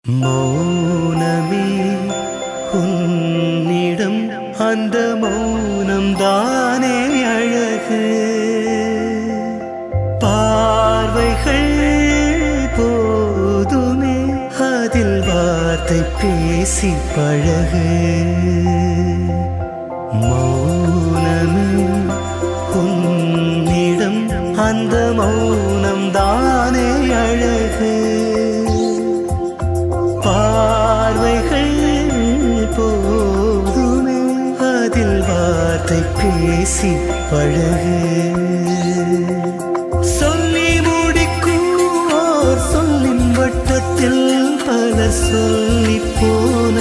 மௌனமே உன்னிடம் அந்த மௌனம் தானே அழகு. பார்வைகள் போதுமே அதில் வார்த்தை பேசி பழகு. மௌனமே உன்னிடம் அந்த மௌனம் தானே அழகு. பார்வைகள் போதுமே அதில் வார்த்தை பேசி பழகு. சொல்லி முடிக்கும் ஓர் சொல்லின் வட்டத்தில் பலர் சொல்லி போன